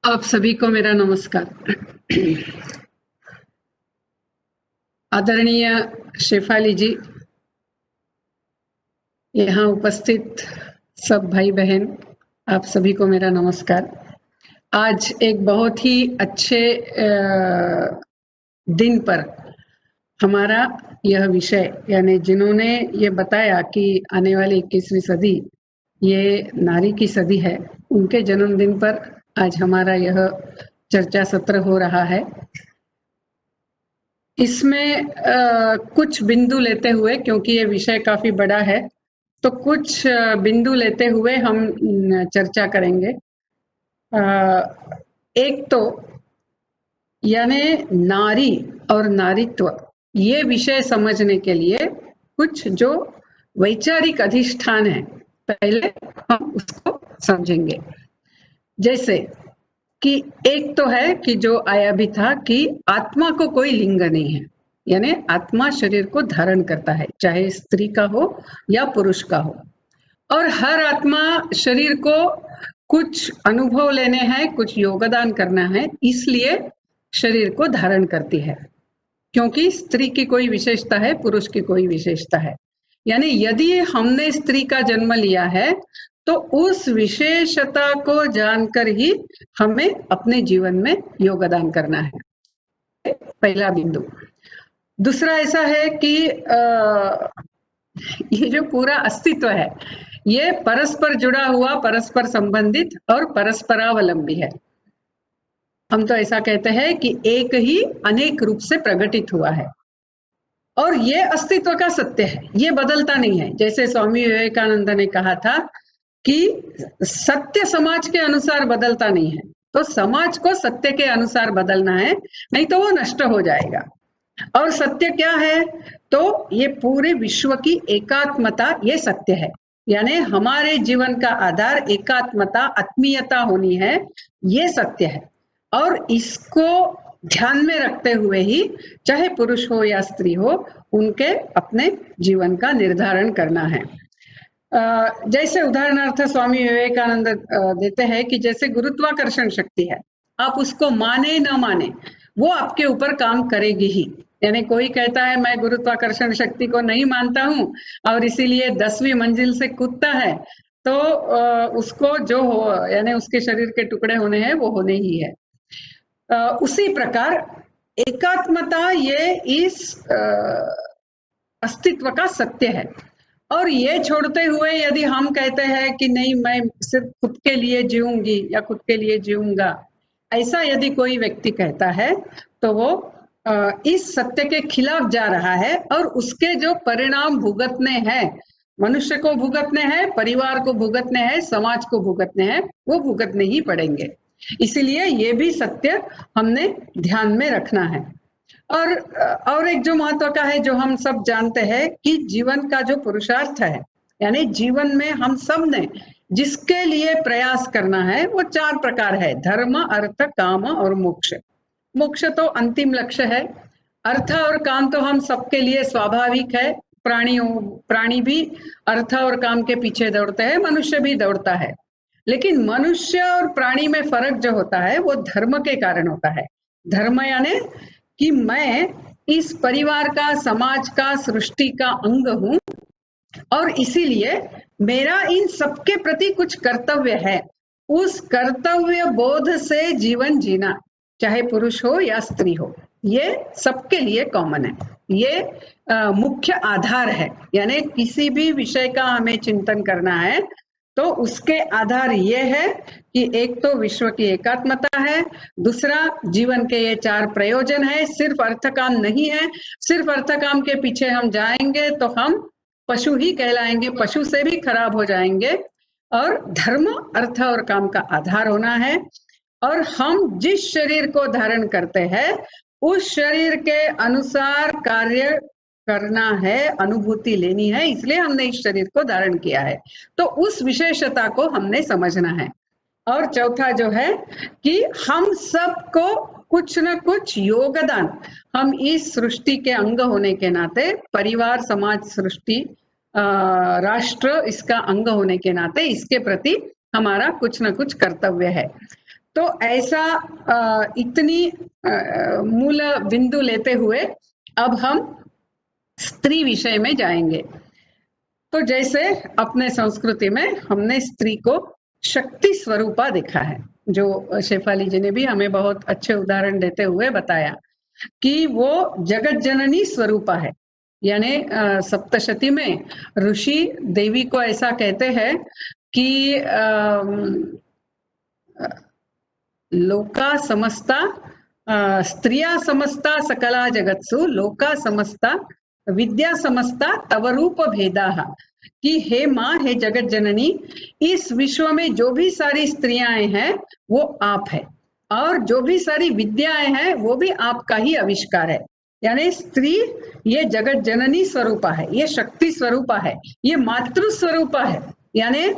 आप सभी को मेरा नमस्कार। आदरणीय शेफाली जी, यहाँ उपस्थित सब भाई बहन, आप सभी को मेरा नमस्कार। आज एक बहुत ही अच्छे दिन पर हमारा यह विषय, यानी जिन्होंने ये बताया कि आने वाली 21वीं सदी ये नारी की सदी है, उनके जन्मदिन पर आज हमारा यह चर्चा सत्र हो रहा है। इसमें कुछ बिंदु लेते हुए, क्योंकि ये विषय काफी बड़ा है, तो कुछ बिंदु लेते हुए हम चर्चा करेंगे। एक तो यानी नारी और नारीत्व, ये विषय समझने के लिए कुछ जो वैचारिक अधिष्ठान है, पहले हम उसको समझेंगे। जैसे कि एक तो है कि जो आया भी था कि आत्मा को कोई लिंग नहीं है, यानी आत्मा शरीर को धारण करता है, चाहे स्त्री का हो या पुरुष का हो, और हर आत्मा शरीर को कुछ अनुभव लेने हैं, कुछ योगदान करना है, इसलिए शरीर को धारण करती है। क्योंकि स्त्री की कोई विशेषता है, पुरुष की कोई विशेषता है, यानी यदि हमने स्त्री का जन्म लिया है तो उस विशेषता को जानकर ही हमें अपने जीवन में योगदान करना है, पहला बिंदु। दूसरा ऐसा है कि ये जो पूरा अस्तित्व है, ये परस्पर जुड़ा हुआ, परस्पर संबंधित और परस्परावलंबी है। हम तो ऐसा कहते हैं कि एक ही अनेक रूप से प्रकटित हुआ है, और ये अस्तित्व का सत्य है, ये बदलता नहीं है। जैसे स्वामी विवेकानंद ने कहा था कि सत्य समाज के अनुसार बदलता नहीं है, तो समाज को सत्य के अनुसार बदलना है, नहीं तो वो नष्ट हो जाएगा। और सत्य क्या है? तो ये पूरे विश्व की एकात्मता, ये सत्य है। यानी हमारे जीवन का आधार एकात्मता, आत्मीयता होनी है, ये सत्य है। और इसको ध्यान में रखते हुए ही, चाहे पुरुष हो या स्त्री हो, उनके अपने जीवन का निर्धारण करना है। जैसे उदाहरणार्थ स्वामी विवेकानंद देते हैं कि जैसे गुरुत्वाकर्षण शक्ति है, आप उसको माने न माने, वो आपके ऊपर काम करेगी ही। यानी कोई कहता है मैं गुरुत्वाकर्षण शक्ति को नहीं मानता हूँ और इसीलिए 10वीं मंजिल से कूदता है, तो उसको जो हो, यानी उसके शरीर के टुकड़े होने हैं, वो होने ही है। उसी प्रकार एकात्मता ये इस अस्तित्व का सत्य है। और ये छोड़ते हुए यदि हम कहते हैं कि नहीं, मैं सिर्फ खुद के लिए जीऊंगी या खुद के लिए जीऊंगा, ऐसा यदि कोई व्यक्ति कहता है तो वो इस सत्य के खिलाफ जा रहा है, और उसके जो परिणाम भुगतने हैं, मनुष्य को भुगतने हैं, परिवार को भुगतने हैं, समाज को भुगतने हैं, वो भुगतने ही पड़ेंगे। इसीलिए ये भी सत्य हमने ध्यान में रखना है। और एक जो महत्व का है, जो हम सब जानते हैं कि जीवन का जो पुरुषार्थ है, यानी जीवन में हम सब ने जिसके लिए प्रयास करना है, वो 4 प्रकार है: धर्म, अर्थ, काम और मोक्ष। मोक्ष तो अंतिम लक्ष्य है। अर्थ और काम तो हम सबके लिए स्वाभाविक है, प्राणी भी अर्थ और काम के पीछे दौड़ते हैं, मनुष्य भी दौड़ता है। लेकिन मनुष्य और प्राणी में फर्क जो होता है, वो धर्म के कारण होता है। धर्म यानी कि मैं इस परिवार का, समाज का, सृष्टि का अंग हूं, और इसीलिए मेरा इन सबके प्रति कुछ कर्तव्य है। उस कर्तव्य बोध से जीवन जीना, चाहे पुरुष हो या स्त्री हो, ये सबके लिए कॉमन है। ये मुख्य आधार है। यानी किसी भी विषय का हमें चिंतन करना है तो उसके आधार ये है कि एक तो विश्व की एकात्मता है, दूसरा जीवन के ये 4 प्रयोजन है। सिर्फ अर्थ काम नहीं है, सिर्फ अर्थ काम के पीछे हम जाएंगे तो हम पशु ही कहलाएंगे, पशु से भी खराब हो जाएंगे। और धर्म, अर्थ और काम का आधार होना है। और हम जिस शरीर को धारण करते हैं, उस शरीर के अनुसार कार्य करना है, अनुभूति लेनी है, इसलिए हमने इस शरीर को धारण किया है। तो उस विशेषता को हमने समझना है। और चौथा जो है कि हम सबको कुछ न कुछ योगदान, हम इस सृष्टि के अंग होने के नाते, परिवार, समाज, सृष्टि, राष्ट्र इसका अंग होने के नाते, इसके प्रति हमारा कुछ न कुछ कर्तव्य है। तो ऐसा इतनी मूल बिंदु लेते हुए अब हम स्त्री विषय में जाएंगे। तो जैसे अपने संस्कृति में हमने स्त्री को शक्ति स्वरूपा देखा है, जो शेफाली जी ने भी हमें बहुत अच्छे उदाहरण देते हुए बताया कि वो जगत जननी स्वरूपा है। यानी सप्तशती में ऋषि देवी को ऐसा कहते हैं कि लोका समस्ता स्त्रिया समस्ता सकला जगत्सु लोका समस्ता विद्या समस्ता तव रूप भेदाः, कि हे माँ, हे जगत जननी, इस विश्व में जो भी सारी स्त्रियां हैं वो आप है, और जो भी सारी विद्याएं हैं वो भी आपका ही आविष्कार है। यानी स्त्री ये जगत जननी स्वरूपा है, ये शक्ति स्वरूपा है, ये मातृ स्वरूपा है। यानी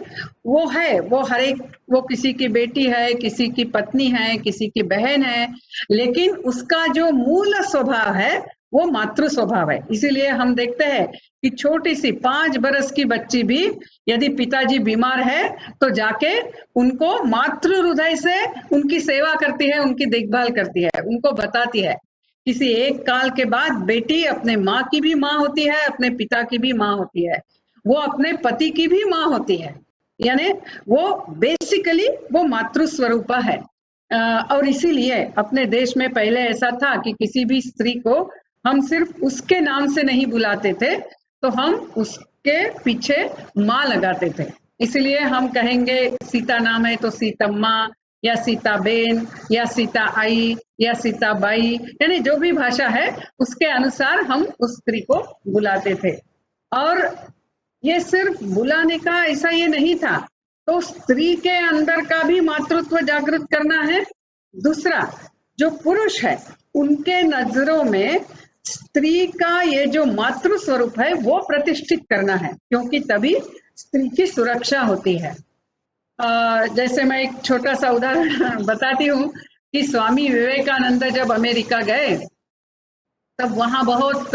वो है, वो हर एक, वो किसी की बेटी है, किसी की पत्नी है, किसी की बहन है, लेकिन उसका जो मूल स्वभाव है वो मातृ स्वभाव है। इसीलिए हम देखते हैं कि छोटी सी 5 बरस की बच्ची भी यदि पिताजी बीमार है तो जाके उनको मातृ हृदय से उनकी सेवा करती है, उनकी देखभाल करती है, उनको बताती है। किसी एक काल के बाद बेटी अपने माँ की भी माँ होती है, अपने पिता की भी माँ होती है, वो अपने पति की भी माँ होती है। यानी वो बेसिकली वो मातृ स्वरूपा है। और इसीलिए अपने देश में पहले ऐसा था कि किसी भी स्त्री को हम सिर्फ उसके नाम से नहीं बुलाते थे, तो हम उसके पीछे माँ लगाते थे। इसलिए हम कहेंगे सीता नाम है तो सीतम्मा, या सीता बेन, या सीता आई, या सीता बाई, यानी जो भी भाषा है उसके अनुसार हम उस स्त्री को बुलाते थे। और ये सिर्फ बुलाने का ऐसा ये नहीं था, तो स्त्री के अंदर का भी मातृत्व जागृत करना है। दूसरा, जो पुरुष है उनके नजरों में स्त्री का ये जो मातृ स्वरूप है वो प्रतिष्ठित करना है, क्योंकि तभी स्त्री की सुरक्षा होती है। जैसे मैं एक छोटा सा उदाहरण बताती हूँ कि स्वामी विवेकानंद जब अमेरिका गए तब वहां बहुत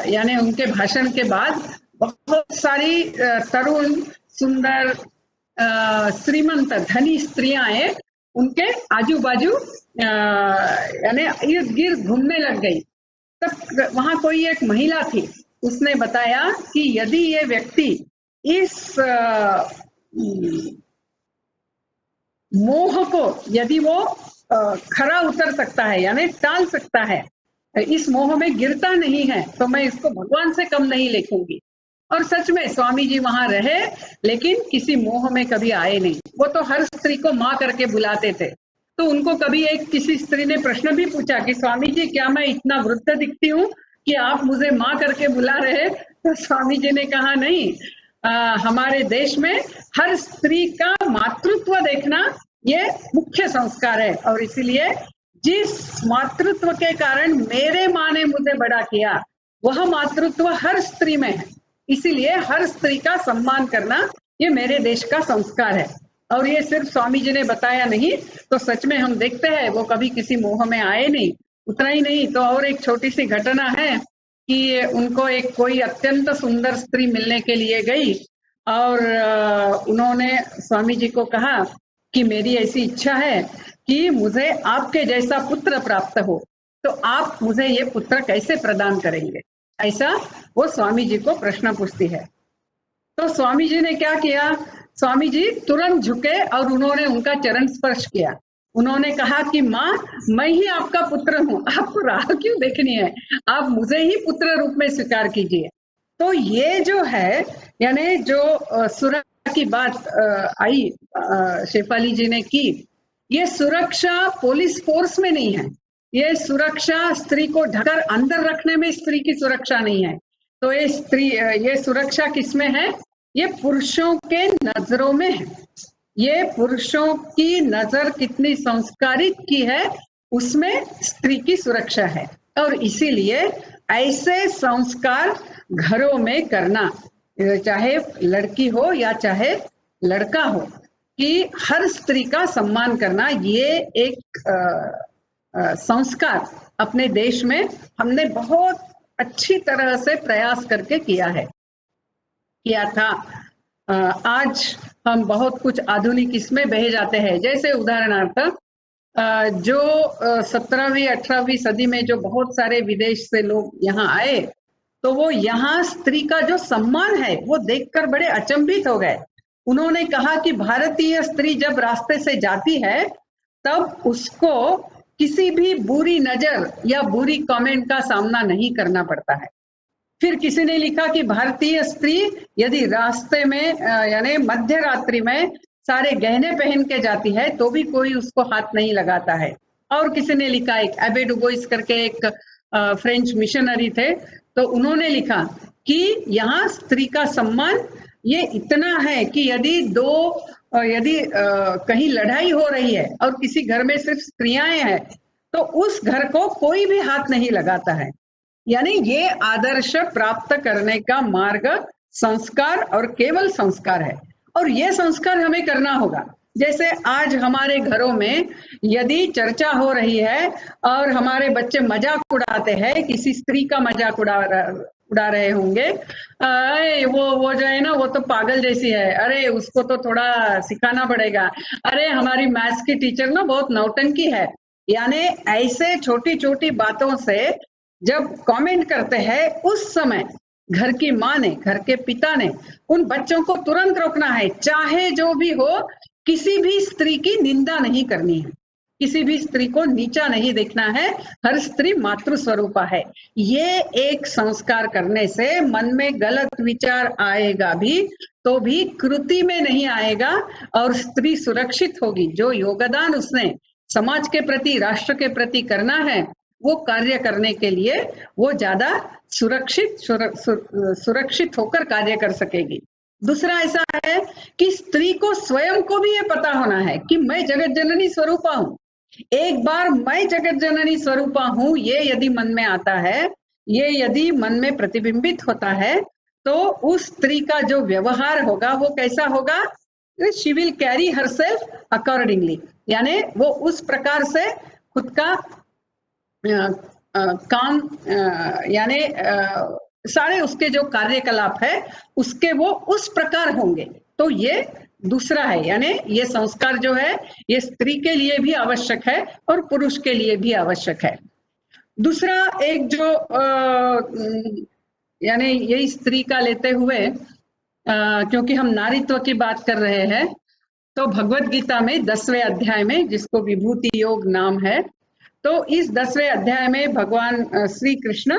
यानी उनके भाषण के बाद बहुत सारी तरुण, सुंदर, श्रीमंत, धनी स्त्रियां उनके आजू बाजू यानी इर्द गिर्द घूमने लग गई। तब वहां कोई एक महिला थी, उसने बताया कि यदि ये व्यक्ति इस मोह को यदि वो खरा उतर सकता है, यानी टाल सकता है, इस मोह में गिरता नहीं है, तो मैं इसको भगवान से कम नहीं लिखूंगी। और सच में स्वामी जी वहां रहे, लेकिन किसी मोह में कभी आए नहीं। वो तो हर स्त्री को माँ करके बुलाते थे। तो उनको कभी एक किसी स्त्री ने प्रश्न भी पूछा कि स्वामी जी, क्या मैं इतना वृद्ध दिखती हूँ कि आप मुझे माँ करके बुला रहे? तो स्वामी जी ने कहा नहीं, हमारे देश में हर स्त्री का मातृत्व देखना ये मुख्य संस्कार है, और इसीलिए जिस मातृत्व के कारण मेरे माँ ने मुझे बड़ा किया वह मातृत्व हर स्त्री में है। इसीलिए हर स्त्री का सम्मान करना ये मेरे देश का संस्कार है। और ये सिर्फ स्वामी जी ने बताया नहीं, तो सच में हम देखते हैं वो कभी किसी मोह में आए नहीं। उतना ही नहीं, तो और एक छोटी सी घटना है कि उनको एक कोई अत्यंत सुंदर स्त्री मिलने के लिए गई, और उन्होंने स्वामी जी को कहा कि मेरी ऐसी इच्छा है कि मुझे आपके जैसा पुत्र प्राप्त हो, तो आप मुझे ये पुत्र कैसे प्रदान करेंगे? ऐसा वो स्वामी जी को प्रश्न पूछती है। तो स्वामी जी ने क्या किया? स्वामी जी तुरंत झुके और उन्होंने उनका चरण स्पर्श किया। उन्होंने कहा कि माँ, मैं ही आपका पुत्र हूँ, आपको राह क्यों देखनी है, आप मुझे ही पुत्र रूप में स्वीकार कीजिए। तो ये जो है, यानी जो सुरक्षा की बात आई शेफाली जी ने की, ये सुरक्षा पुलिस फोर्स में नहीं है, ये सुरक्षा स्त्री को ढककर अंदर रखने में स्त्री की सुरक्षा नहीं है। तो ये स्त्री, ये सुरक्षा किसमें है? ये पुरुषों के नजरों में है। ये पुरुषों की नजर कितनी संस्कारित की है उसमें स्त्री की सुरक्षा है। और इसीलिए ऐसे संस्कार घरों में करना, चाहे लड़की हो या चाहे लड़का हो, कि हर स्त्री का सम्मान करना, ये एक संस्कार अपने देश में हमने बहुत अच्छी तरह से प्रयास करके किया था। आज हम बहुत कुछ आधुनिक इसमें बह जाते हैं। जैसे उदाहरणार्थ जो 17वीं 18वीं सदी में जो बहुत सारे विदेश से लोग यहाँ आए, तो वो यहाँ स्त्री का जो सम्मान है वो देखकर बड़े अचंभित हो गए। उन्होंने कहा कि भारतीय स्त्री जब रास्ते से जाती है तब उसको किसी भी बुरी नजर या बुरी कमेंट का सामना नहीं करना पड़ता है। फिर किसी ने लिखा कि भारतीय स्त्री यदि रास्ते में यानी मध्य रात्रि में सारे गहने पहन के जाती है तो भी कोई उसको हाथ नहीं लगाता है। और किसी ने लिखा, एक एबे डुबोइस करके एक फ्रेंच मिशनरी थे, तो उन्होंने लिखा कि यहाँ स्त्री का सम्मान ये इतना है कि यदि कहीं लड़ाई हो रही है और किसी घर में सिर्फ स्त्रियां हैं तो उस घर को कोई भी हाथ नहीं लगाता है। यानी ये आदर्श प्राप्त करने का मार्ग संस्कार और केवल संस्कार है, और ये संस्कार हमें करना होगा। जैसे आज हमारे घरों में यदि चर्चा हो रही है और हमारे बच्चे मजाक उड़ाते हैं, किसी स्त्री का मजाक उड़ा रहे होंगे, अरे वो जो है ना वो तो पागल जैसी है, अरे उसको तो थोड़ा सिखाना पड़ेगा, अरे हमारी मैथ्स की टीचर ना बहुत नौटंकी है। यानी ऐसे छोटी छोटी बातों से जब कमेंट करते हैं, उस समय घर की माँ ने, घर के पिता ने उन बच्चों को तुरंत रोकना है। चाहे जो भी हो, किसी भी स्त्री की निंदा नहीं करनी है, किसी भी स्त्री को नीचा नहीं देखना है। हर स्त्री मातृ स्वरूपा है। ये एक संस्कार करने से मन में गलत विचार आएगा भी तो भी कृति में नहीं आएगा और स्त्री सुरक्षित होगी। जो योगदान उसने समाज के प्रति, राष्ट्र के प्रति करना है, वो कार्य करने के लिए वो ज्यादा सुरक्षित होकर कार्य कर सकेगी। दूसरा ऐसा है कि स्त्री को स्वयं को भी ये पता होना है कि मैं जगत जननी स्वरूपा हूँ। एक बार मैं जगत जननी स्वरूपा हूँ ये यदि मन में आता है, ये यदि मन में प्रतिबिंबित होता है, तो उस स्त्री का जो व्यवहार होगा वो कैसा होगा? She will carry herself accordingly, यानी वो उस प्रकार से खुद का काम यानी सारे उसके जो कार्यकलाप है उसके वो उस प्रकार होंगे। तो ये दूसरा है, यानी ये संस्कार जो है ये स्त्री के लिए भी आवश्यक है और पुरुष के लिए भी आवश्यक है। दूसरा एक जो यानी यही स्त्री का लेते हुए क्योंकि हम नारीत्व की बात कर रहे हैं, तो भगवत गीता में 10वें अध्याय में, जिसको विभूति योग नाम है, तो इस 10वें अध्याय में भगवान श्री कृष्ण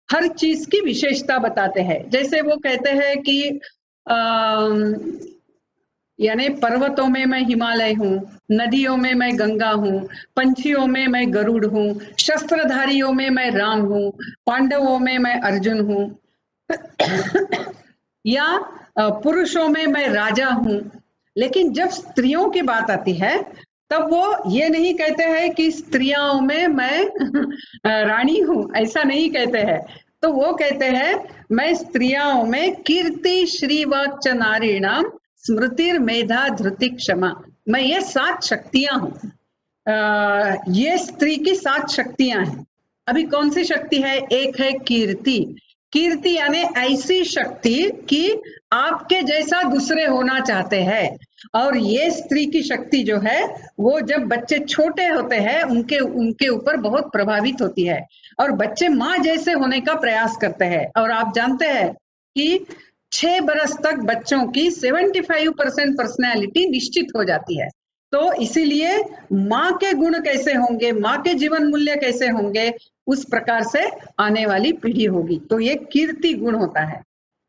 हर चीज की विशेषता बताते हैं। जैसे वो कहते हैं कि यानी पर्वतों में मैं हिमालय हूँ, नदियों में मैं गंगा हूँ, पंछियों में मैं गरुड़ हूँ, शस्त्रधारियों में मैं राम हूँ, पांडवों में मैं अर्जुन हूँ, या पुरुषों में मैं राजा हूँ। लेकिन जब स्त्रियों की बात आती है तब वो ये नहीं कहते हैं कि स्त्रियों में मैं रानी हूँ, ऐसा नहीं कहते हैं। तो वो कहते हैं मैं स्त्रियों में कीर्ति श्रीवाक्च नारीणाम स्मृतिर मेधा धृति क्षमा, मैं ये 7 शक्तियां हूँ। ये स्त्री की 7 शक्तियां हैं। अभी कौन सी शक्ति है? एक है कीर्ति। कीर्ति यानी ऐसी शक्ति कि आपके जैसा दूसरे होना चाहते हैं। और ये स्त्री की शक्ति जो है वो जब बच्चे छोटे होते हैं उनके ऊपर बहुत प्रभावित होती है, और बच्चे माँ जैसे होने का प्रयास करते हैं। और आप जानते हैं कि 6 बरस तक बच्चों की 75% पर्सनैलिटी निश्चित हो जाती है। तो इसीलिए माँ के गुण कैसे होंगे, माँ के जीवन मूल्य कैसे होंगे, उस प्रकार से आने वाली पीढ़ी होगी। तो ये कीर्ति गुण होता है।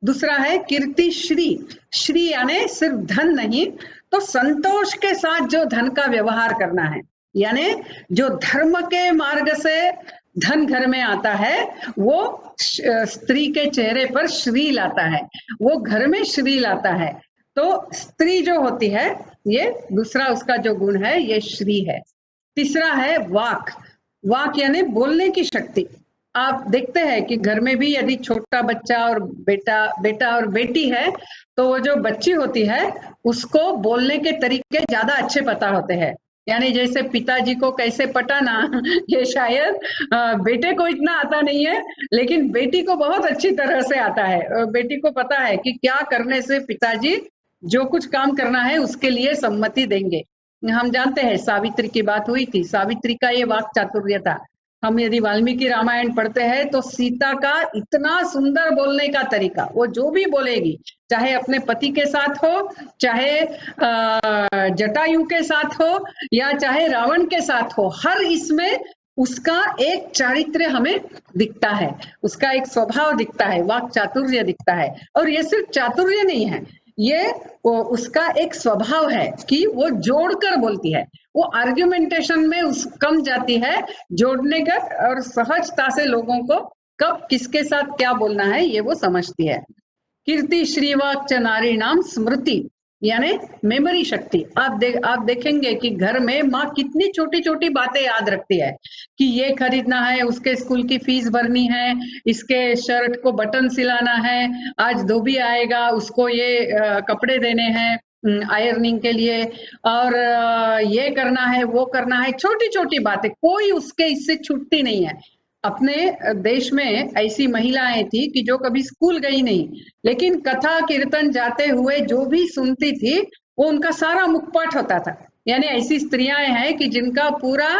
दूसरा है कीर्ति श्री। श्री यानी सिर्फ धन नहीं, तो संतोष के साथ जो धन का व्यवहार करना है, यानी जो धर्म के मार्ग से धन घर में आता है वो स्त्री के चेहरे पर श्री लाता है, वो घर में श्री लाता है। तो स्त्री जो होती है ये दूसरा उसका जो गुण है ये श्री है। तीसरा है वाक। वाक यानी बोलने की शक्ति। आप देखते हैं कि घर में भी यदि छोटा बच्चा और बेटा और बेटी है तो वो जो बच्ची होती है उसको बोलने के तरीके ज्यादा अच्छे पता होते हैं। यानी जैसे पिताजी को कैसे पटाना ये शायद बेटे को इतना आता नहीं है, लेकिन बेटी को बहुत अच्छी तरह से आता है। बेटी को पता है कि क्या करने से पिताजी जो कुछ काम करना है उसके लिए सम्मति देंगे। हम जानते हैं सावित्री की बात हुई थी, सावित्री का ये वाक चातुर्य था। हम यदि वाल्मीकि रामायण पढ़ते हैं तो सीता का इतना सुंदर बोलने का तरीका, वो जो भी बोलेगी, चाहे अपने पति के साथ हो, चाहे जटायु के साथ हो, या चाहे रावण के साथ हो, हर इसमें उसका एक चारित्र्य हमें दिखता है, उसका एक स्वभाव दिखता है, वाक चातुर्य दिखता है। और ये सिर्फ चातुर्य नहीं है, ये उसका एक स्वभाव है कि वो जोड़कर बोलती है, वो आर्ग्यूमेंटेशन में उस कम जाती है, जोड़ने का, और सहजता से लोगों को कब किसके साथ क्या बोलना है ये वो समझती है। कीर्ति श्रीवाक च नारी नाम स्मृति, यानी मेमोरी शक्ति। आप देखेंगे कि घर में माँ कितनी छोटी छोटी बातें याद रखती है कि ये खरीदना है, उसके स्कूल की फीस भरनी है, इसके शर्ट को बटन सिलाना है, आज धोबी आएगा उसको ये कपड़े देने हैं आयरनिंग के लिए, और ये करना है वो करना है, छोटी छोटी बातें कोई उसके इससे छूटती नहीं है। अपने देश में ऐसी महिलाएं थी कि जो कभी स्कूल गई नहीं, लेकिन कथा कीर्तन जाते हुए जो भी सुनती थी वो उनका सारा मुखपाठ होता था। यानी ऐसी स्त्रियां हैं कि जिनका पूरा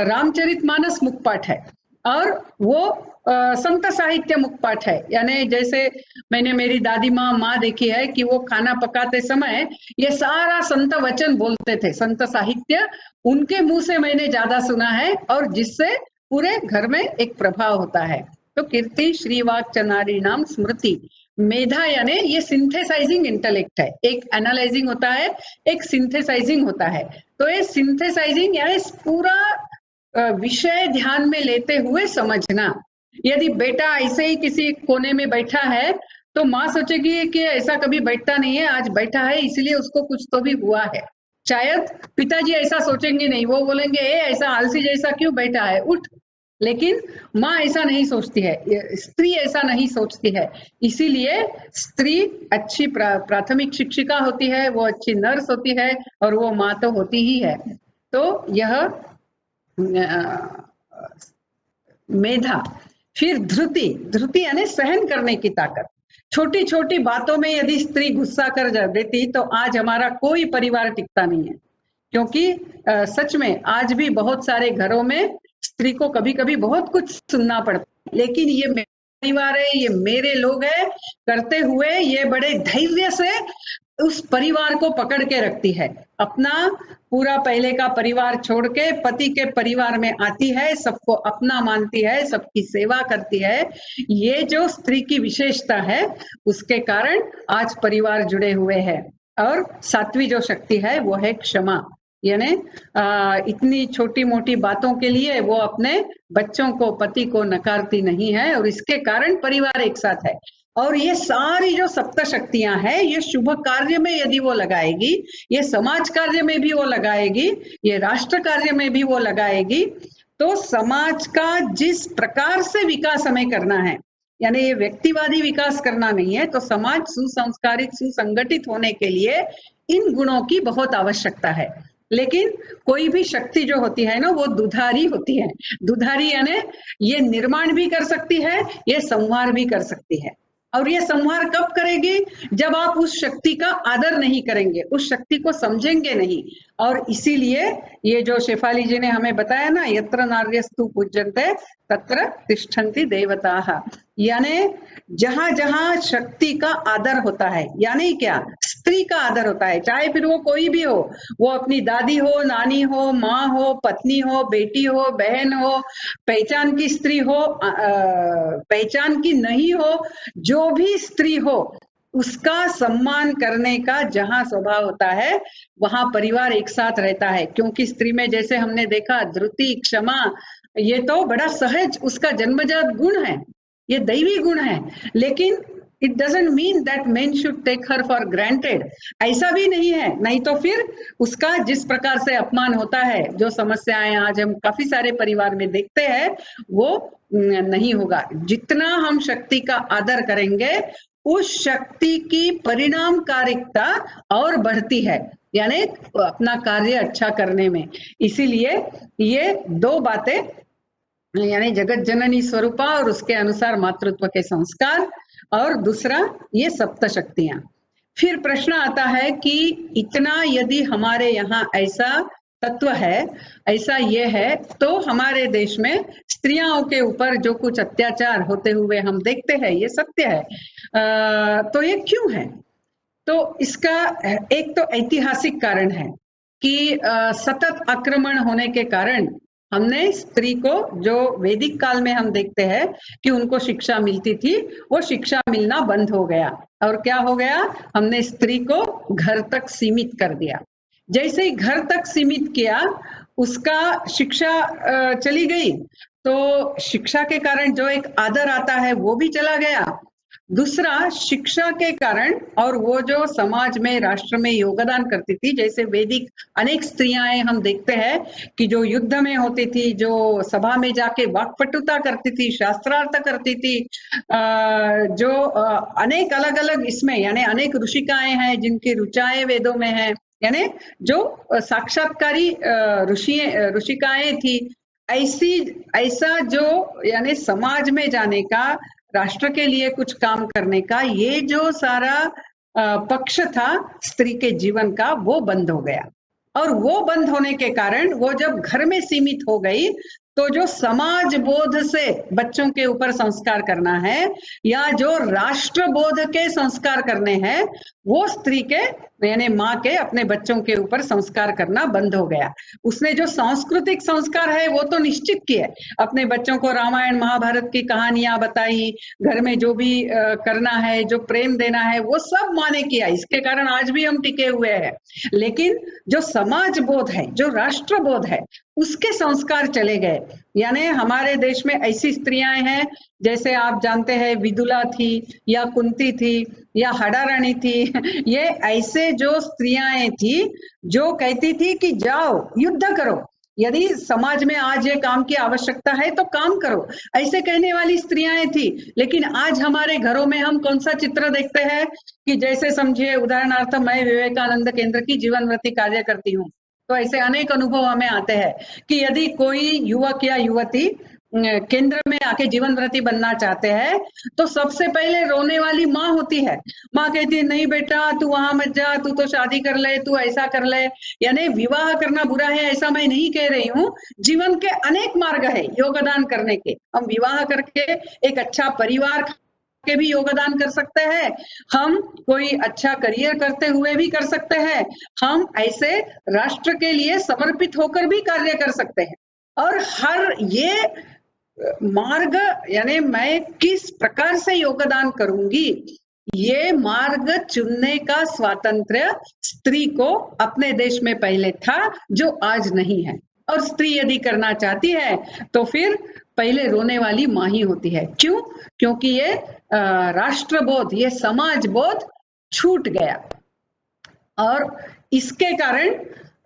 रामचरितमानस मुखपाठ है, और वो संत साहित्य मुखपाठ है। यानी जैसे मैंने मेरी दादी माँ देखी है कि वो खाना पकाते समय ये सारा संत वचन बोलते थे, संत साहित्य उनके मुंह से मैंने ज्यादा सुना है, और जिससे पूरे घर में एक प्रभाव होता है। तो कीर्ति श्रीवाक च नारी नाम स्मृति। मेधा यानी ये सिंथेसाइजिंग इंटेलेक्ट है, एक एनालाइजिंग होता है, एक सिंथेसाइजिंग होता है। तो ये सिंथेसाइजिंग यानी पूरा विषय ध्यान में लेते हुए समझना। यदि बेटा ऐसे ही किसी कोने में बैठा है तो माँ सोचेगी कि ऐसा कभी बैठता नहीं है, आज बैठा है इसलिए उसको कुछ तो भी हुआ है। शायद पिताजी ऐसा सोचेंगे नहीं, वो बोलेंगे ऐसा आलसी जैसा क्यों बैठा है, उठ। लेकिन माँ ऐसा नहीं सोचती है, स्त्री ऐसा नहीं सोचती है। इसीलिए स्त्री अच्छी प्राथमिक शिक्षिका होती है, वो अच्छी नर्स होती है, और वो माँ तो होती ही है। तो यह मेधा। फिर धृति, धृति यानी सहन करने की ताकत। छोटी छोटी बातों में यदि स्त्री गुस्सा कर देती तो आज हमारा कोई परिवार टिकता नहीं है, क्योंकि सच में आज भी बहुत सारे घरों में स्त्री को कभी कभी बहुत कुछ सुनना पड़ता है, लेकिन ये मेरा परिवार है, ये मेरे लोग हैं करते हुए ये बड़े धैर्य से उस परिवार को पकड़ के रखती है। अपना पूरा पहले का परिवार छोड़ के पति के परिवार में आती है, सबको अपना मानती है, सबकी सेवा करती है। ये जो स्त्री की विशेषता है उसके कारण आज परिवार जुड़े हुए हैं। और सातवीं जो शक्ति है वो है क्षमा, यानी इतनी छोटी मोटी बातों के लिए वो अपने बच्चों को, पति को नकारती नहीं है, और इसके कारण परिवार एक साथ है। और ये सारी जो सप्त शक्तियां हैं ये शुभ कार्य में यदि वो लगाएगी, ये समाज कार्य में भी वो लगाएगी, ये राष्ट्र कार्य में भी वो लगाएगी, तो समाज का जिस प्रकार से विकास हमें करना है, यानी ये व्यक्तिवादी विकास करना नहीं है, तो समाज सुसंस्कारित सुसंगठित होने के लिए इन गुणों की बहुत आवश्यकता है। लेकिन कोई भी शक्ति जो होती है ना वो दुधारी होती है। दुधारी यानी ये निर्माण भी कर सकती है, ये संहार भी कर सकती है। और ये संहार कब करेगी? जब आप उस शक्ति का आदर नहीं करेंगे, उस शक्ति को समझेंगे नहीं। और इसीलिए ये जो शेफाली जी ने हमें बताया ना, यत्र नार्यस्तु पूज्यन्ते तत्र तिष्ठन्ति देवताः, यानी जहां जहां शक्ति का आदर होता है, यानी क्या, स्त्री का आदर होता है, चाहे फिर वो कोई भी हो, वो अपनी दादी हो, नानी हो, माँ हो, पत्नी हो, बेटी हो, बहन हो, पहचान की स्त्री हो, पहचान की नहीं हो, जो भी स्त्री हो, उसका सम्मान करने का जहां स्वभाव होता है वहां परिवार एक साथ रहता है। क्योंकि स्त्री में जैसे हमने देखा धृति, क्षमा, ये तो बड़ा सहज उसका जन्मजात गुण है, ये दैवी गुण है। लेकिन it doesn't mean that men should take her for granted, ऐसा भी नहीं है, नहीं तो फिर उसका जिस प्रकार से अपमान होता है, जो समस्याएं आज हम काफी सारे परिवार में देखते हैं, वो नहीं होगा। जितना हम शक्ति का आदर करेंगे उस शक्ति की परिणामकारिता और बढ़ती है, यानी अपना कार्य अच्छा करने में। इसीलिए ये दो बातें, यानी जगत जननी स्वरूपा और उसके अनुसार मातृत्व के संस्कार, और दूसरा ये सप्त शक्तियां। फिर प्रश्न आता है कि इतना यदि हमारे यहाँ ऐसा तत्व है, ऐसा ये है, तो हमारे देश में स्त्रियों के ऊपर जो कुछ अत्याचार होते हुए हम देखते हैं, ये सत्य है। तो ये क्यों है? तो इसका एक तो ऐतिहासिक कारण है कि सतत आक्रमण होने के कारण हमने स्त्री को, जो वैदिक काल में हम देखते हैं कि उनको शिक्षा मिलती थी, वो शिक्षा मिलना बंद हो गया। और क्या हो गया? हमने स्त्री को घर तक सीमित कर दिया। जैसे ही घर तक सीमित किया, उसका शिक्षा चली गई, तो शिक्षा के कारण जो एक आदर आता है वो भी चला गया। दूसरा, शिक्षा के कारण और वो जो समाज में, राष्ट्र में योगदान करती थी, जैसे वैदिक अनेक स्त्रियां हम देखते हैं कि जो युद्ध में होती थी, जो सभा में जाके वाक्पटुता करती थी, शास्त्रार्थ करती थी, जो अनेक अलग अलग इसमें, यानी अनेक ऋषिकाएं हैं जिनकी ऋचाएं वेदों में है, यानी जो साक्षात्कारी ऋषिकाएं थी, ऐसी ऐसा जो यानी समाज में जाने का, राष्ट्र के लिए कुछ काम करने का, ये जो सारा पक्ष था स्त्री के जीवन का, वो बंद हो गया। और वो बंद होने के कारण वो जब घर में सीमित हो गई, तो जो समाज बोध से बच्चों के ऊपर संस्कार करना है, या जो राष्ट्र बोध के संस्कार करने हैं, वो स्त्री के यानी माँ के अपने बच्चों के ऊपर संस्कार करना बंद हो गया। उसने जो सांस्कृतिक संस्कार है वो तो निश्चित किए, अपने बच्चों को रामायण महाभारत की कहानियां बताई, घर में जो भी करना है, जो प्रेम देना है, वो सब माँ ने किया। इसके कारण आज भी हम टिके हुए हैं। लेकिन जो समाज बोध है, जो राष्ट्र बोध है, उसके संस्कार चले गए। यानी हमारे देश में ऐसी स्त्रियां हैं, जैसे आप जानते हैं विदुला थी, या कुंती थी, या हडारानी थी। ये ऐसे जो स्त्रियां थी जो कहती थी कि जाओ युद्ध करो, यदि समाज में आज ये काम की आवश्यकता है तो काम करो, ऐसे कहने वाली स्त्रियां थी। लेकिन आज हमारे घरों में हम कौन सा चित्र देखते हैं कि जैसे समझिए, उदाहरणार्थ मैं विवेकानंद केंद्र की जीवनव्रती कार्य करती हूँ, तो ऐसे अनेक अनुभव हमें आते हैं कि यदि कोई युवक या युवती केंद्र में आके जीवन व्रती बनना चाहते हैं, तो सबसे पहले रोने वाली माँ होती है। माँ कहती है, नहीं बेटा तू वहां मत जा, तू तो शादी कर ले, तू ऐसा कर ले। यानी विवाह करना बुरा है ऐसा मैं नहीं कह रही हूँ, जीवन के अनेक मार्ग है योगदान करने के। हम विवाह करके एक अच्छा परिवार के भी योगदान कर सकते हैं, हम कोई अच्छा करियर करते हुए भी कर सकते हैं, हम ऐसे राष्ट्र के लिए समर्पित होकर भी कार्य कर सकते हैं। और हर ये मार्ग, यानी मैं किस प्रकार से योगदान करूंगी, ये मार्ग चुनने का स्वातंत्र्य स्त्री को अपने देश में पहले था, जो आज नहीं है। और स्त्री यदि करना चाहती है तो फिर पहले रोने वाली माँ ही होती है। क्यों? क्योंकि ये राष्ट्रबोध, ये समाज बोध छूट गया। और इसके कारण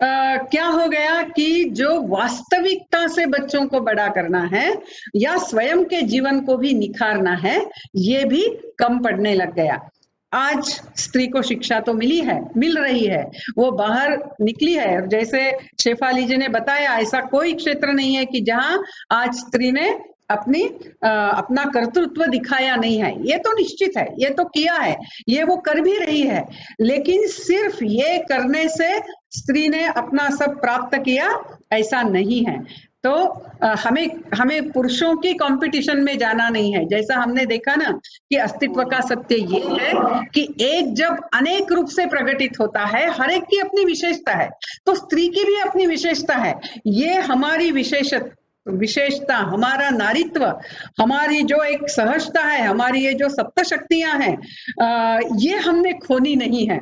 क्या हो गया कि जो वास्तविकता से बच्चों को बड़ा करना है, या स्वयं के जीवन को भी निखारना है, ये भी कम पड़ने लग गया। आज स्त्री को शिक्षा तो मिल रही है, वो बाहर निकली है। और जैसे शेफाली जी ने बताया, ऐसा कोई क्षेत्र नहीं है कि जहां आज स्त्री ने अपना कर्तृत्व दिखाया नहीं है। ये तो निश्चित है, ये तो किया है, ये वो कर भी रही है। लेकिन सिर्फ ये करने से स्त्री ने अपना सब प्राप्त किया, ऐसा नहीं है। तो हमें पुरुषों की कंपटीशन में जाना नहीं है। जैसा हमने देखा ना कि अस्तित्व का सत्य ये है कि एक जब अनेक रूप से प्रकटित होता है, हर एक की अपनी विशेषता है, तो स्त्री की भी अपनी विशेषता है। ये हमारी विशेषता, हमारा नारीत्व, हमारी जो एक सहजता है, हमारी ये जो सप्त शक्तियां हैं, ये हमने खोनी नहीं है।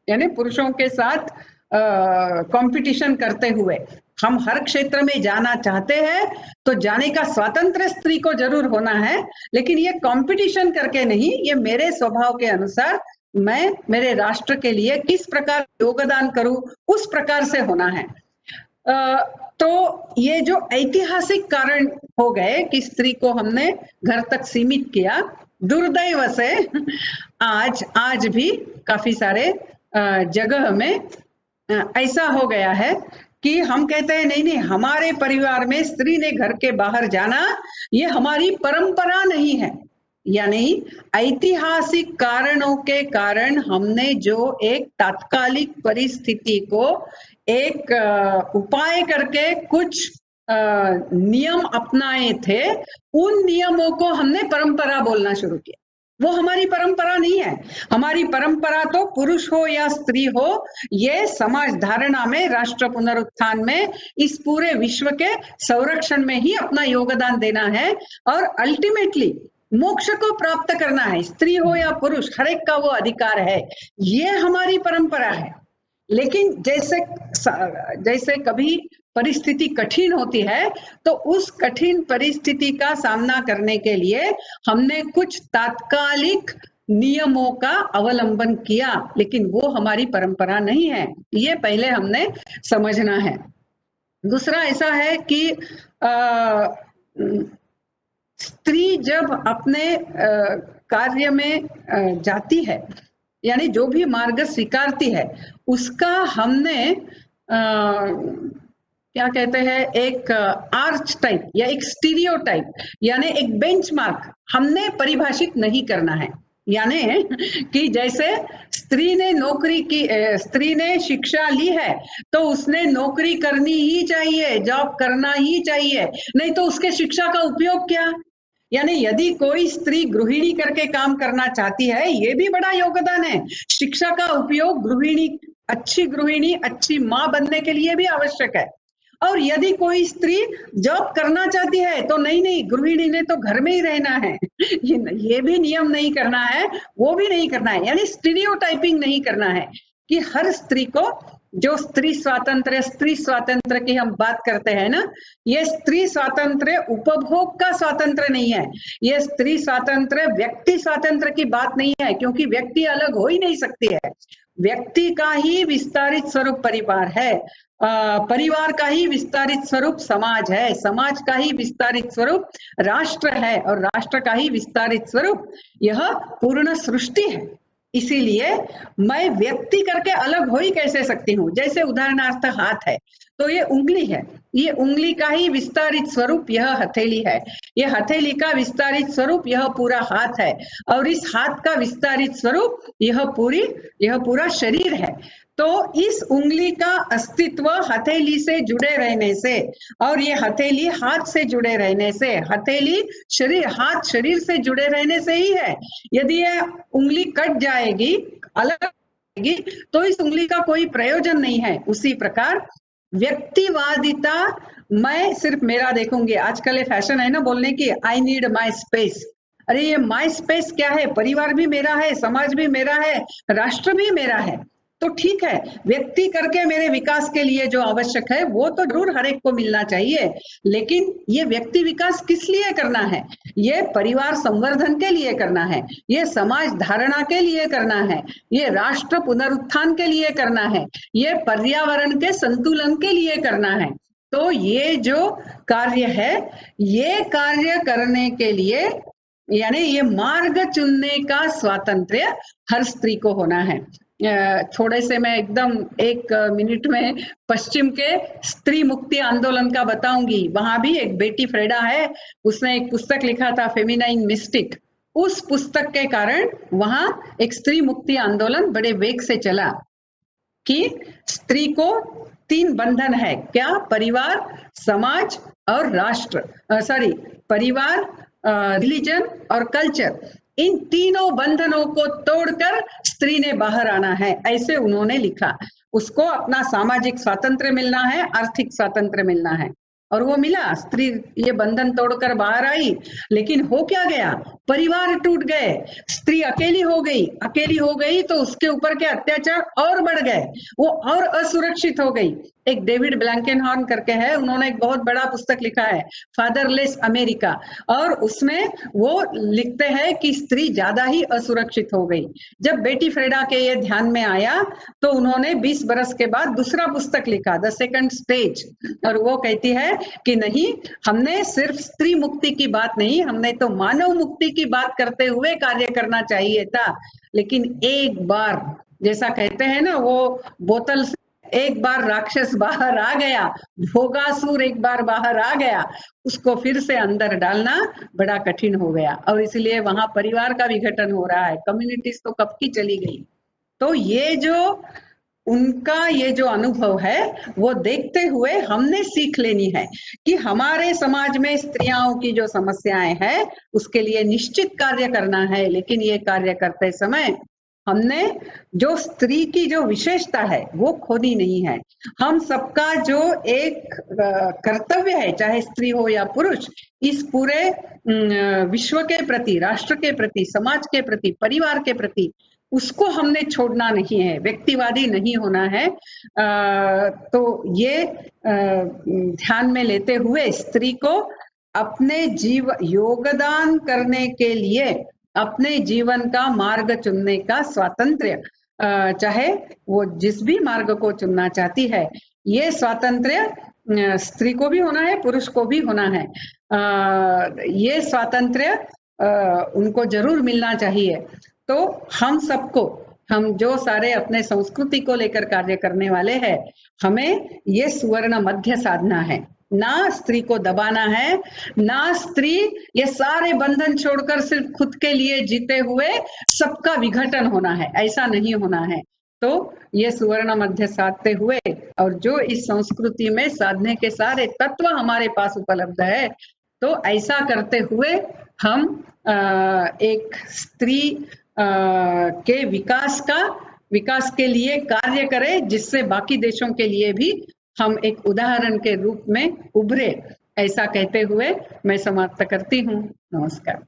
यानी पुरुषों के साथ कंपटीशन करते हुए हम हर क्षेत्र में जाना चाहते हैं, तो जाने का स्वातंत्र्य स्त्री को जरूर होना है, लेकिन ये कंपटीशन करके नहीं, ये मेरे स्वभाव के अनुसार मैं मेरे राष्ट्र के लिए किस प्रकार योगदान करूं, उस प्रकार से होना है। तो ये जो ऐतिहासिक कारण हो गए कि स्त्री को हमने घर तक सीमित किया, दुर्दैव से आज भी काफी सारे जगह में ऐसा हो गया है कि हम कहते हैं नहीं, हमारे परिवार में स्त्री ने घर के बाहर जाना, ये हमारी परंपरा नहीं है। यानी ऐतिहासिक कारणों के कारण हमने जो एक तात्कालिक परिस्थिति को एक उपाय करके कुछ नियम अपनाए थे, उन नियमों को हमने परंपरा बोलना शुरू किया। वो हमारी परंपरा नहीं है। हमारी परंपरा तो पुरुष हो या स्त्री हो, ये समाज धारणा में, राष्ट्र पुनरुत्थान में, इस पूरे विश्व के संरक्षण में ही अपना योगदान देना है और अल्टीमेटली मोक्ष को प्राप्त करना है। स्त्री हो या पुरुष, हर एक का वो अधिकार है। ये हमारी परंपरा है। लेकिन जैसे जैसे कभी परिस्थिति कठिन होती है तो उस कठिन परिस्थिति का सामना करने के लिए हमने कुछ तात्कालिक नियमों का अवलंबन किया, लेकिन वो हमारी परंपरा नहीं है। ये पहले हमने समझना है। दूसरा ऐसा है कि स्त्री जब अपने कार्य में जाती है, यानी जो भी मार्ग स्वीकारती है, उसका हमने क्या कहते हैं, एक आर्च टाइप या एक स्टीरियोटाइप यानी एक बेंचमार्क हमने परिभाषित नहीं करना है। यानी कि जैसे स्त्री ने नौकरी की, स्त्री ने शिक्षा ली है तो उसने नौकरी करनी ही चाहिए, जॉब करना ही चाहिए, नहीं तो उसके शिक्षा का उपयोग क्या। यानी यदि कोई स्त्री गृहिणी करके काम करना चाहती है, ये भी बड़ा योगदान है। शिक्षा का उपयोग गृहिणी, अच्छी माँ बनने के लिए भी आवश्यक है। और यदि कोई स्त्री जॉब करना चाहती है तो नहीं, गृहिणी ने तो घर में ही रहना है, ये भी नियम नहीं करना है, वो भी नहीं करना है। यानी स्टीरियोटाइपिंग नहीं करना है कि हर स्त्री को, जो स्त्री स्वातंत्र्य की हम बात करते हैं ना, ये स्त्री स्वातंत्र्य उपभोग का स्वातंत्र्य नहीं है। ये स्त्री स्वातंत्र्य व्यक्ति स्वातंत्र्य की बात नहीं है, क्योंकि व्यक्ति अलग हो ही नहीं सकती है। व्यक्ति का ही विस्तारित स्वरूप परिवार है, परिवार का ही विस्तारित स्वरूप समाज है, समाज का ही विस्तारित स्वरूप राष्ट्र है, और राष्ट्र का ही विस्तारित स्वरूप यह पूर्ण सृष्टि है। इसीलिए मैं व्यक्ति करके अलग हो ही कैसे सकती हूँ। जैसे उदाहरणार्थ हाथ है तो ये उंगली है, ये उंगली का ही विस्तारित स्वरूप यह हथेली है, ये हथेली का विस्तारित स्वरूप यह पूरा हाथ है, और इस हाथ का विस्तारित स्वरूप यह पूरा शरीर है। तो इस उंगली का अस्तित्व हथेली से जुड़े रहने से, और ये हथेली हाथ से जुड़े रहने से, हथेली शरीर, हाथ शरीर से जुड़े रहने से ही है। यदि ये उंगली कट जाएगी, अलग जाएगी, तो इस उंगली का कोई प्रयोजन नहीं है। उसी प्रकार व्यक्तिवादिता, मैं सिर्फ मेरा देखूंगी। आजकल ये फैशन है ना बोलने की, आई नीड माई स्पेस। अरे ये माई स्पेस क्या है? परिवार भी मेरा है, समाज भी मेरा है, राष्ट्र भी मेरा है। तो ठीक है, व्यक्ति करके मेरे विकास के लिए जो आवश्यक है वो तो जरूर हर एक को मिलना चाहिए, लेकिन ये व्यक्ति विकास किस लिए करना है? ये परिवार संवर्धन के लिए करना है, ये समाज धारणा के लिए करना है, ये राष्ट्र पुनरुत्थान के लिए करना है, ये पर्यावरण के संतुलन के लिए करना है। तो ये जो कार्य है, ये कार्य करने के लिए, यानी ये मार्ग चुनने का स्वातंत्र्य हर स्त्री को होना है। थोड़े से मैं एकदम 1 मिनट में पश्चिम के स्त्री मुक्ति आंदोलन का बताऊंगी। वहां भी एक बेटी फ्रेडा है, उसने एक पुस्तक लिखा था फेमिनाइन मिस्टिक। उस पुस्तक के कारण वहां एक स्त्री मुक्ति आंदोलन बड़े वेग से चला कि स्त्री को 3 बंधन है क्या? परिवार, समाज और राष्ट्र, परिवार, रिलीजन और कल्चर। इन तीनों बंधनों को तोड़कर स्त्री ने बाहर आना है, ऐसे उन्होंने लिखा। उसको अपना सामाजिक स्वातंत्र्य मिलना है, आर्थिक स्वातंत्र्य मिलना है, और वो मिला। स्त्री ये बंधन तोड़कर बाहर आई, लेकिन हो क्या गया? परिवार टूट गए, स्त्री अकेली हो गई तो उसके ऊपर के अत्याचार और बढ़ गए, वो और असुरक्षित हो गई। एक डेविड ब्लैंकेनहॉर्न करके है, उन्होंने एक बहुत बड़ा पुस्तक लिखा है फादरलेस अमेरिका, और उसमें वो लिखते हैं कि स्त्री ज्यादा ही असुरक्षित हो गई। जब बेटी फ्रेडा के ये ध्यान में आया तो उन्होंने 20 बरस के बाद दूसरा पुस्तक लिखा, द सेकंड स्टेज, और वो कहती है कि नहीं, हमने सिर्फ स्त्री मुक्ति की बात नहीं, हमने तो मानव मुक्ति की बात करते हुए कार्य करना चाहिए था। लेकिन एक बार, जैसा कहते हैं ना, वो बोतल से एक बार राक्षस बाहर आ गया, भोगासुर एक बार बाहर आ गया, उसको फिर से अंदर डालना बड़ा कठिन हो गया। और इसलिए वहां परिवार का विघटन हो रहा है, कम्युनिटीज तो कब की चली गई। तो ये जो उनका ये जो अनुभव है वो देखते हुए हमने सीख लेनी है कि हमारे समाज में स्त्रियों की जो समस्याएं हैं उसके लिए निश्चित कार्य करना है, लेकिन ये कार्य करते समय हमने जो स्त्री की जो विशेषता है वो खोनी नहीं है। हम सबका जो एक कर्तव्य है, चाहे स्त्री हो या पुरुष, इस पूरे विश्व के प्रति, राष्ट्र के प्रति, समाज के प्रति, परिवार के प्रति, उसको हमने छोड़ना नहीं है, व्यक्तिवादी नहीं होना है। तो ये ध्यान में लेते हुए स्त्री को अपने योगदान करने के लिए अपने जीवन का मार्ग चुनने का स्वातंत्र्य, चाहे वो जिस भी मार्ग को चुनना चाहती है, ये स्वातंत्र्य स्त्री को भी होना है, पुरुष को भी होना है। ये स्वातंत्र्य उनको जरूर मिलना चाहिए। तो हम सबको, हम जो सारे अपने संस्कृति को लेकर कार्य करने वाले हैं, हमें ये सुवर्ण मध्य साधना है, ना स्त्री को दबाना है, ना स्त्री ये सारे बंधन छोड़कर सिर्फ खुद के लिए जीते हुए सबका विघटन होना है, ऐसा नहीं होना है। तो ये सुवर्ण मध्य साधते हुए और जो इस संस्कृति में साधने के सारे तत्व हमारे पास उपलब्ध है, तो ऐसा करते हुए हम एक स्त्री के विकास के लिए कार्य करें, जिससे बाकी देशों के लिए भी हम एक उदाहरण के रूप में उभरे। ऐसा कहते हुए मैं समाप्त करती हूँ। नमस्कार।